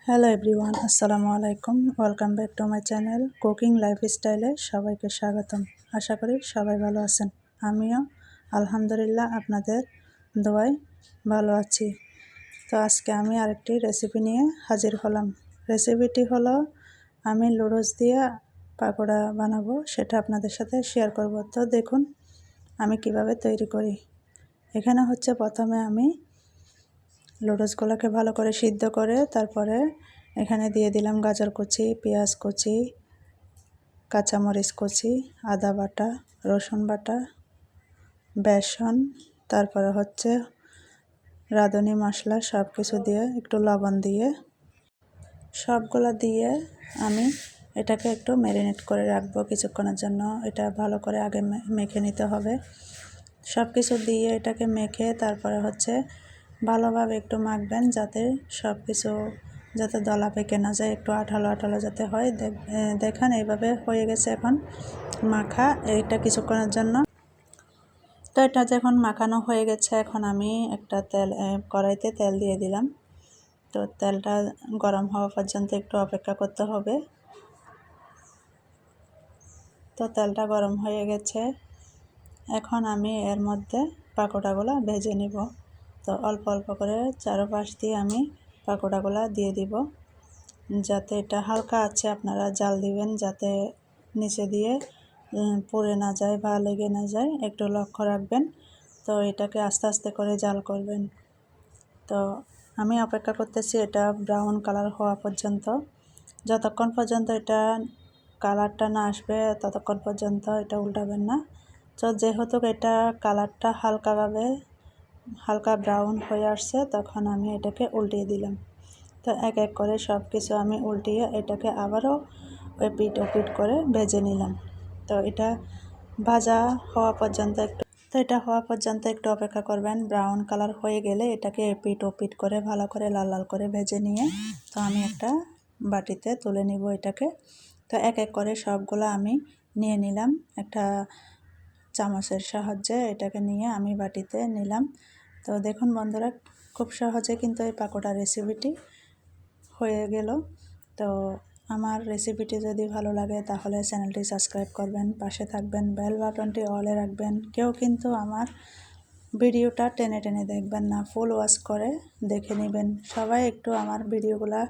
Hello everyone, আসসালামু আলাইকুম। Welcome back to my channel cooking লাইফস্টাইলে সবাইকে স্বাগতম। আশা করি সবাই ভালো আছেন। আমিও আলহামদুলিল্লাহ আপনাদের দোয়ায় ভালো আছি। তো আজকে আমি আরেকটি রেসিপি নিয়ে হাজির হলাম। রেসিপিটি হলো আমি লুডোস দিয়ে পাকোড়া বানাবো, সেটা আপনাদের সাথে শেয়ার করব। তো দেখুন আমি কিভাবে তৈরি করি। এখানে হচ্ছে প্রথমে আমি লুডোসগুলোকে ভালো করে সিদ্ধ করে তারপরে এখানে দিয়ে দিলাম গাজর কুচি, পেঁয়াজ কুচি, কাঁচামরিচ কুচি, আদা বাটা, রসুন বাটা, বেসন, তারপরে হচ্ছে রাঁধুনি মশলা, সব কিছু দিয়ে একটু লবণ দিয়ে সবগুলো দিয়ে আমি এটাকে একটু ম্যারিনেট করে রাখবো কিছুক্ষণের জন্য। এটা ভালো করে আগে মেখে নিতে হবে। সব কিছু দিয়ে এটাকে মেখে তারপরে হচ্ছে ভালোভাবে একটু মাখবেন, যাতে সব কিছু যাতে দলা পেকে না যায়, একটু আঠালো আঠালো যাতে হয়। দেখেন এইভাবে হয়ে গেছে এখন মাখা এইটা কিছুক্ষণের জন্য। তো এটা যখন মাখানো হয়ে গেছে, এখন আমি একটা কড়াইতে তেল দিয়ে দিলাম। তো তেলটা গরম হওয়া পর্যন্ত একটু অপেক্ষা করতে হবে। তো তেলটা গরম হয়ে গেছে, এখন আমি এর মধ্যে পাকোড়াগুলো ভেজে নিব। তো অল্প অল্প করে চারপাশ দিয়ে আমি পাকোড়াগুলো দিয়ে দিব, যাতে এটা হালকা আছে আপনারা জাল দিবেন, যাতে নিচে দিয়ে পুড়ে না যায় বা লেগে না যায়, একটু লক্ষ্য রাখবেন। তো এটাকে আস্তে আস্তে করে জাল করবেন। তো আমি অপেক্ষা করতেছি এটা ব্রাউন কালার হওয়া পর্যন্ত। যতক্ষণ পর্যন্ত এটা কালারটা না আসবে ততক্ষণ পর্যন্ত এটা উল্টাবেন না। তো যেহেতু এটা কালারটা হালকা ব্রাউন হয়ে আসছে, তখন আমি এটাকে উল্টিয়ে দিলাম। তো এক এক করে সব কিছু আমি উল্টিয়ে এটাকে আবারও এপিট ওপিট করে ভেজে নিলাম। তো এটা ভাজা হওয়া পর্যন্ত একটু অপেক্ষা করবেন। ব্রাউন কালার হয়ে গেলে এটাকে এপিট ওপিট করে ভালো করে লাল লাল করে ভেজে নিয়ে তো আমি একটা বাটিতে তুলে নিব এটাকে। তো এক এক করে সবগুলো আমি নিয়ে নিলাম একটা চামচের সাহায্যে। এটাকে নিয়ে আমি বাটিতে নিলাম। তো দেখুন বন্ধুরা, খুব সহজে কিন্তু এই পাকোড়া রেসিপিটি হয়ে গেল। তো আমার রেসিপিটি যদি ভালো লাগে তাহলে চ্যানেলটি সাবস্ক্রাইব করবেন, পাশে থাকবেন, বেল বাটনটি অলে রাখবেন। কেউ কিন্তু আমার ভিডিওটা টেনে টেনে দেখবেন না, ফুল ওয়াচ করে দেখে নেবেন। সবাই একটু আমার ভিডিওগুলা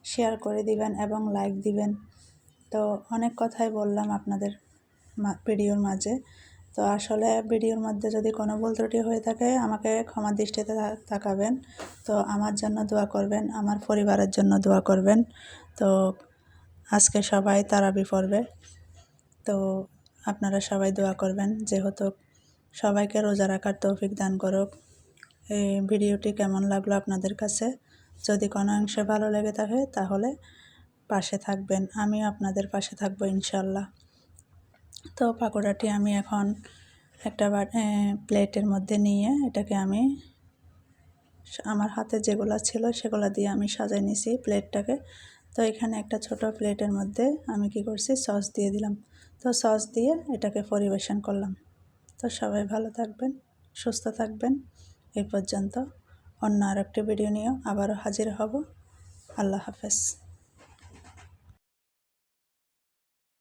শেয়ার করে দিবেন এবং লাইক দিবেন। তো অনেক কথাই বললাম আপনাদের ভিডিওর মাঝে। তো আসলে ভিডিওর মধ্যে যদি কোনো ভুল ত্রুটি হয়ে থাকে আমাকে ক্ষমা দৃষ্টিতে তাকাবেন। তো আমার জন্য দোয়া করবেন, আমার পরিবারের জন্য দোয়া করবেন। তো আজকে সবাই তারাবি পড়বে, তো আপনারা সবাই দোয়া করবেন, যেহেতু সবাইকে রোজা রাখার তৌফিক দান করুক। এই ভিডিওটি কেমন লাগলো আপনাদের কাছে? যদি কোনো অংশে ভালো লেগে থাকে তাহলে পাশে থাকবেন, আমিও আপনাদের পাশে থাকবো ইনশাল্লাহ। তো পাকোড়াটি আমি এখন একটা প্লেটের মধ্যে নিয়ে এটাকে আমি আমার হাতে যেগুলো ছিল সেগুলো দিয়ে আমি সাজিয়ে নিছি প্লেটটাকে। তো এখানে একটা ছোট প্লেটের মধ্যে আমি কি করছি, সস দিয়ে দিলাম। তো সস দিয়ে এটাকে পরিবেশন করলাম। তো সবাই ভালো থাকবেন, সুস্থ থাকবেন। এই পর্যন্ত অন্য আরেকটি ভিডিও নিয়েও আবারও হাজির হব। আল্লাহ হাফেজ।